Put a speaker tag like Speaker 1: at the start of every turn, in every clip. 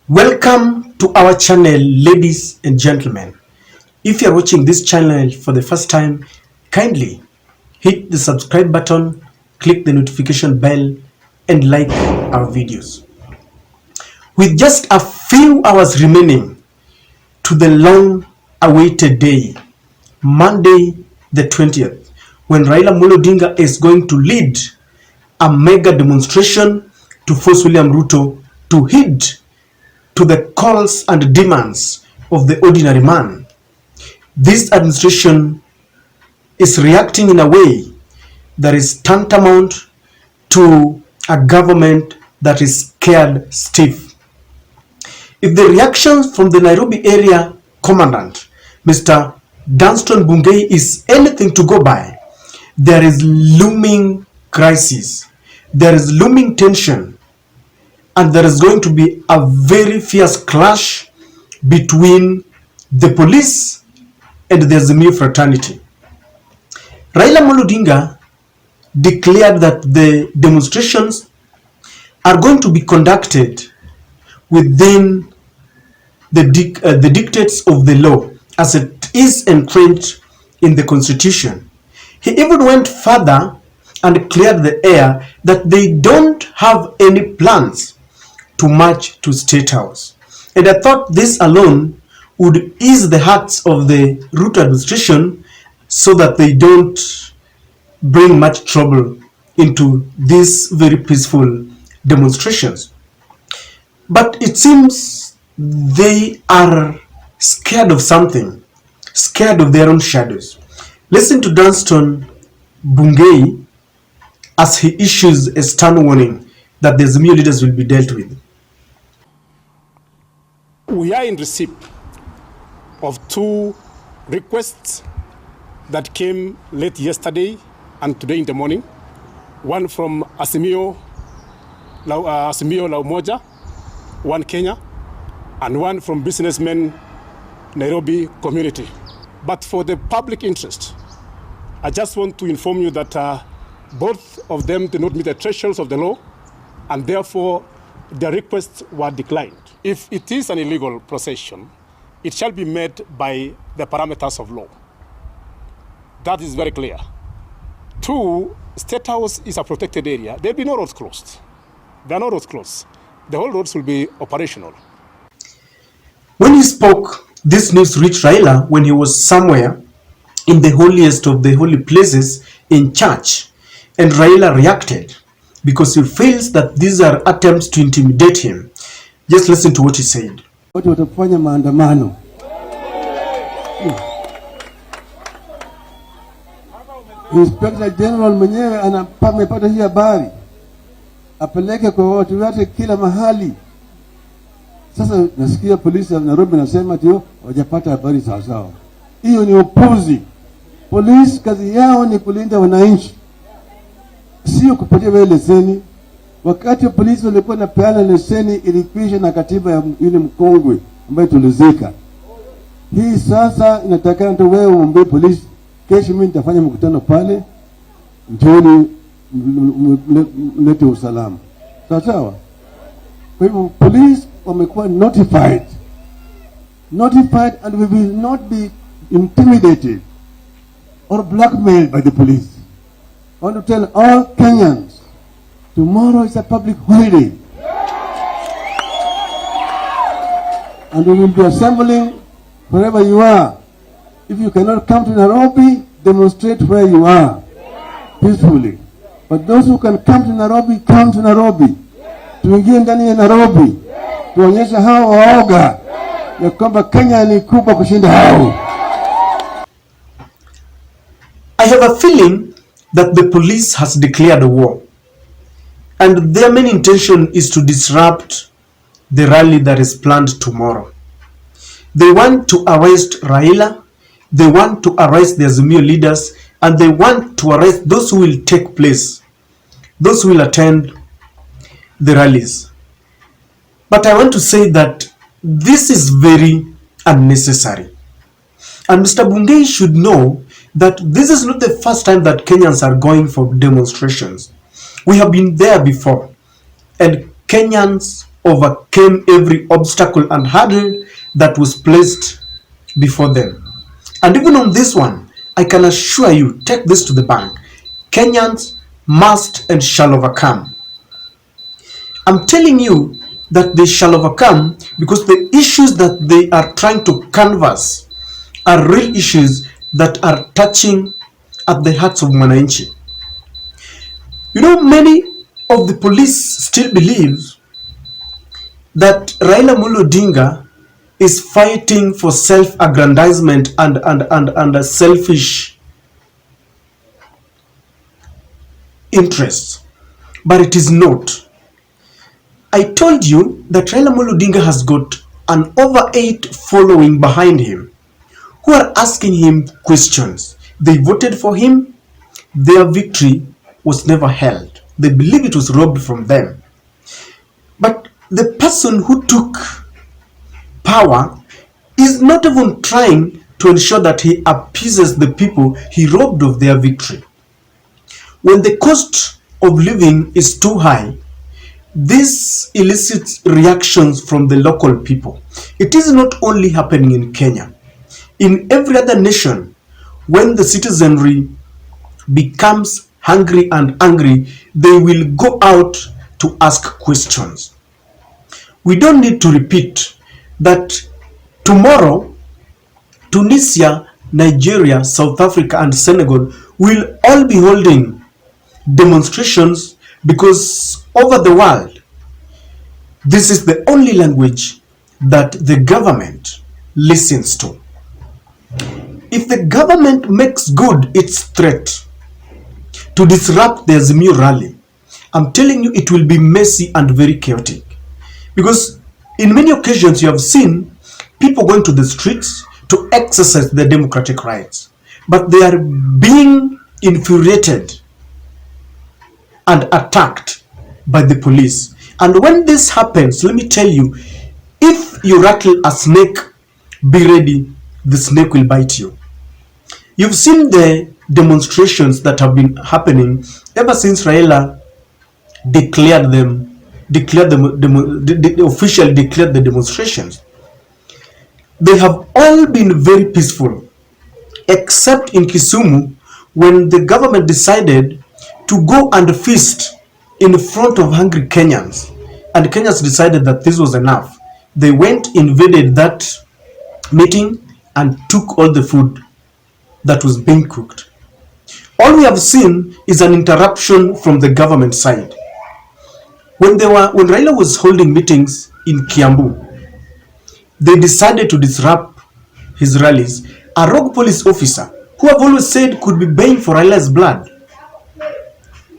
Speaker 1: Welcome to our channel, ladies and gentlemen. If you are watching this channel for the first time, kindly hit the subscribe button, click the notification bell, and like our videos. With just a few hours remaining to the long-awaited day, Monday the 20th, when Raila Amolo Odinga is going to lead a mega demonstration to force William Ruto to heed to the calls and demands of the ordinary man. This administration is reacting in a way that is tantamount to a government that is scared stiff. If the reactions from the Nairobi area commandant, Mr. Dunstan Bungei, is anything to go by, there is looming crisis, there is looming tension, and there is going to be a very fierce clash between the police and the Azimio fraternity. Raila Amolo Odinga declared that the demonstrations are going to be conducted within the dictates of the law as it is entrenched in the constitution. He even went further and cleared the air that they don't have any plans to march to State House. And I thought this alone would ease the hearts of the Ruto administration so that they don't bring much trouble into these very peaceful demonstrations. But it seems they are scared of something, scared of their own shadows. Listen to Dunstan Bungei as he issues a stern warning that the Azimio leaders will be dealt with.
Speaker 2: We are in receipt of two requests that came late yesterday and today in the morning. One from Azimio La Umoja, one Kenya, and one from businessmen Nairobi community. But for the public interest, I just want to inform you that both of them did not meet the thresholds of the law, and therefore their requests were declined. If it is an illegal procession, it shall be made by the parameters of law. That is very clear. Two, State House is a protected area. There will be no roads closed. There are no roads closed. The whole roads will be operational.
Speaker 1: When he spoke, this news reached Raila when he was somewhere in the holiest of the holy places in church, and Raila reacted because he feels that these are attempts to intimidate him. Just listen to what he said.
Speaker 3: Watu watafanya maandamano. Inspector General mwenyewe amepata hii habari, apeleke kwa watu wote kila mahali. Sasa nasikia polisi ya Nairobi nasema tio hawajapata habari sawa sawa. Hiyo ni upuzi. Polisi kazi yao ni kulinda wananchi, sio kupatia wewe leseni. Wakati polisi walikuwa na peana leseni ilikwisha na katiba ya yule mkongwe ambaye tulizika. Hii sasa inatakana tu wewe umwambie polisi, kesho mimi nitafanya mkutano pale, njooni mlete usalama. Sawa? Kwa hivyo police wamekuwa notified and we will not be intimidated or blackmailed by the police. I want to tell all Kenyans, tomorrow is a public holiday. And we will be assembling wherever you are. If you cannot come to Nairobi, demonstrate where you are peacefully. But those who can come to Nairobi, come to Nairobi. Tuingie ndani ya Nairobi. Tuonyesha hao waoga ya kwamba Kenya ni kubwa kushinda hao.
Speaker 1: I have a feeling that the police has declared a war, and their main intention is to disrupt the rally that is planned tomorrow. They want to arrest Raila, they want to arrest the Azimio leaders, and they want to arrest those who will take place, those who will attend the rallies. But I want to say that this is very unnecessary. And Mr. Bungei should know that this is not the first time that Kenyans are going for demonstrations. We have been there before, and Kenyans overcame every obstacle and hurdle that was placed before them. And even on this one, I can assure you, take this to the bank, Kenyans must and shall overcome. I'm telling you that they shall overcome, because the issues that they are trying to canvass are real issues that are touching at the hearts of Mwananchi. You know, many of the police still believe that Raila Amolo Odinga is fighting for self-aggrandizement and a selfish interests, but it is not. I told you that Raila Amolo Odinga has got an over 8 following behind him who are asking him questions. They voted for him. Their victory was never held. They believe it was robbed from them. But the person who took power is not even trying to ensure that he appeases the people he robbed of their victory. When the cost of living is too high, this elicits reactions from the local people. It is not only happening in Kenya. In every other nation, when the citizenry becomes hungry and angry, they will go out to ask questions. We don't need to repeat that tomorrow, Tunisia, Nigeria, South Africa, and Senegal will all be holding demonstrations, because over the world, this is the only language that the government listens to. If the government makes good its threat to disrupt the Azimio rally, I'm telling you, it will be messy and very chaotic. Because in many occasions you have seen people going to the streets to exercise their democratic rights, but they are being infuriated and attacked by the police. And when this happens, let me tell you, if you rattle a snake, be ready, the snake will bite you. You've seen the demonstrations that have been happening ever since Raila officially declared the demonstrations. They have all been very peaceful, except in Kisumu, when the government decided to go and feast in front of hungry Kenyans, and Kenyans decided that this was enough. They went, invaded that meeting, and took all the food that was being cooked. All we have seen is an interruption from the government side. When Raila was holding meetings in Kiambu, they decided to disrupt his rallies. A rogue police officer, who I've always said could be baying for Raila's blood,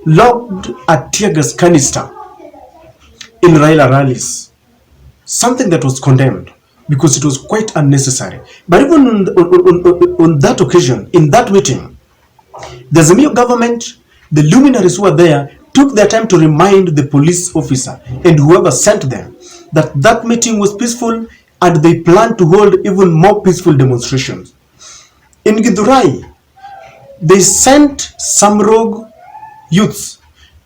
Speaker 1: lobbed a tear gas canister in Raila rallies, something that was condemned because it was quite unnecessary. But even on that occasion, in that meeting, the Azimio government, the luminaries who were there, took their time to remind the police officer and whoever sent them that that meeting was peaceful, and they planned to hold even more peaceful demonstrations. In Githurai, they sent some rogue youths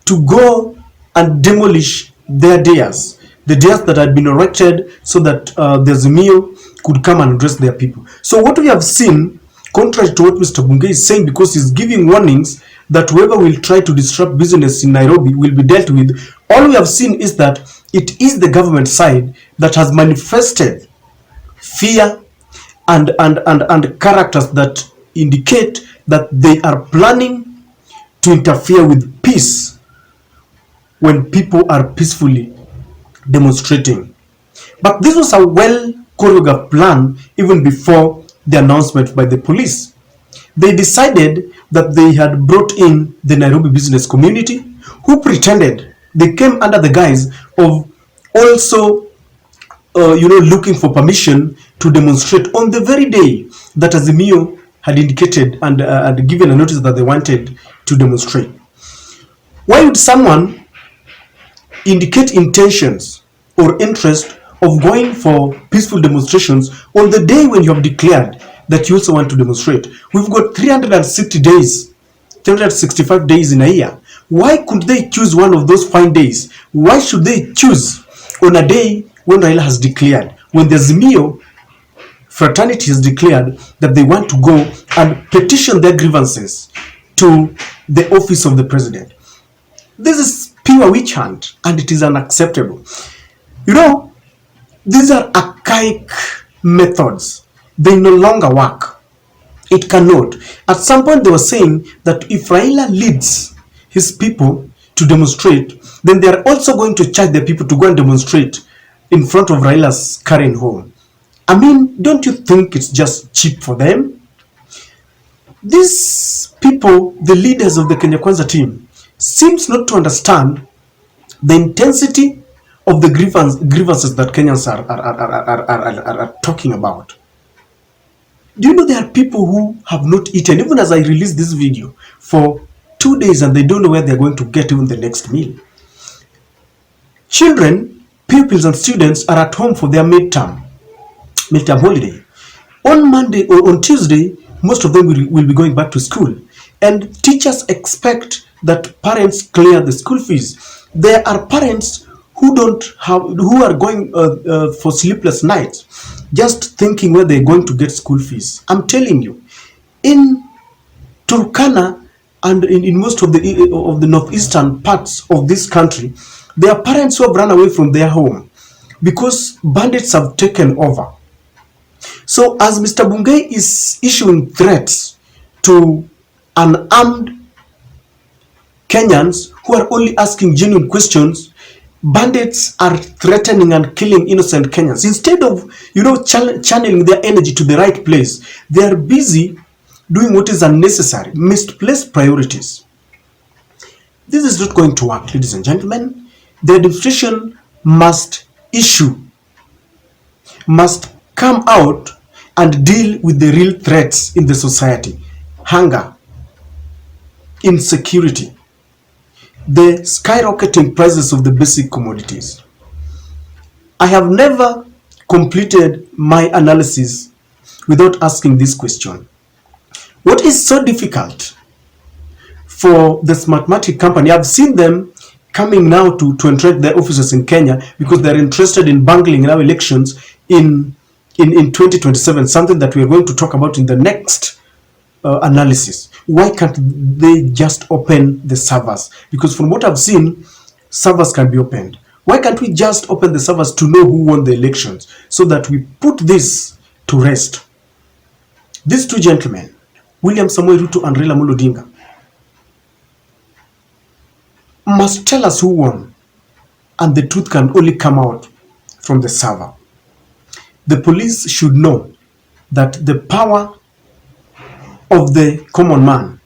Speaker 1: to go and demolish their dais, the dais that had been erected so that the Azimio could come and address their people. So what we have seen, contrary to what Mr. Bungei is saying, because he's giving warnings that whoever will try to disrupt business in Nairobi will be dealt with, all we have seen is that it is the government side that has manifested fear and characters that indicate that they are planning to interfere with peace when people are peacefully demonstrating. But this was a well choreographed plan even before the announcement by the police. They decided that they had brought in the Nairobi business community, who pretended they came under the guise of also looking for permission to demonstrate on the very day that Azimio had indicated and had given a notice that they wanted to demonstrate. Why would someone indicate intentions or interest of going for peaceful demonstrations on the day when you have declared that you also want to demonstrate? We've got 360 days, 365 days in a year. Why could they choose one of those fine days? Why should they choose on a day when Raila has declared, when the Azimio fraternity has declared that they want to go and petition their grievances to the office of the president. This is pure witch hunt, and it is unacceptable. You know, these are archaic methods. They no longer work. It cannot. At some point, they were saying that if Raila leads his people to demonstrate, then they are also going to charge the people to go and demonstrate in front of Raila's current home. I mean, don't you think it's just cheap for them? These people, the leaders of the Kenya Kwanza team, seems not to understand the intensity of the grievances that Kenyans are talking about. Do you know there are people who have not eaten, even as I release this video, for 2 days, and they don't know where they're going to get even the next meal? Children, pupils and students are at home for their midterm holiday. On Monday or on Tuesday, most of them will be going back to school, and teachers expect that parents clear the school fees. There are parents who are going for sleepless nights, just thinking where they're going to get school fees. I'm telling you, in Turkana and in most of the northeastern parts of this country, there are parents who have run away from their home because bandits have taken over. So as Mr. Bungei is issuing threats to unarmed Kenyans who are only asking genuine questions, bandits are threatening and killing innocent Kenyans. Instead of, channeling their energy to the right place, they are busy doing what is unnecessary, misplaced priorities. This is not going to work, ladies and gentlemen. The administration must come out and deal with the real threats in the society: hunger, insecurity, the skyrocketing prices of the basic commodities. I have never completed my analysis without asking this question: what is so difficult for the Smartmatic company? I've seen them coming now to entrench their offices in Kenya because they're interested in bungling now elections in 2027, something that we're going to talk about in the next analysis. Why can't they just open the servers? Because from what I've seen, servers can be opened. Why can't we just open the servers to know who won the elections so that we put this to rest? These two gentlemen, William Samoei Ruto and Raila Amolo Odinga, must tell us who won, and the truth can only come out from the server. The police should know that the power of the common man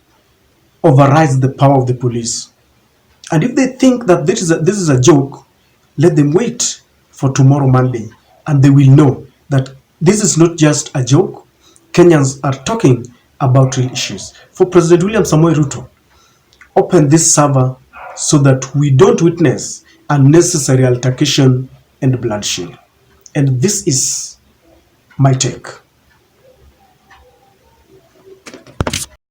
Speaker 1: overrides the power of the police. And if they think that this is a joke, let them wait for tomorrow Monday, and they will know that this is not just a joke. Kenyans are talking about real issues. For President William Samoei Ruto, open this server so that we don't witness unnecessary altercation and bloodshed. And this is my take.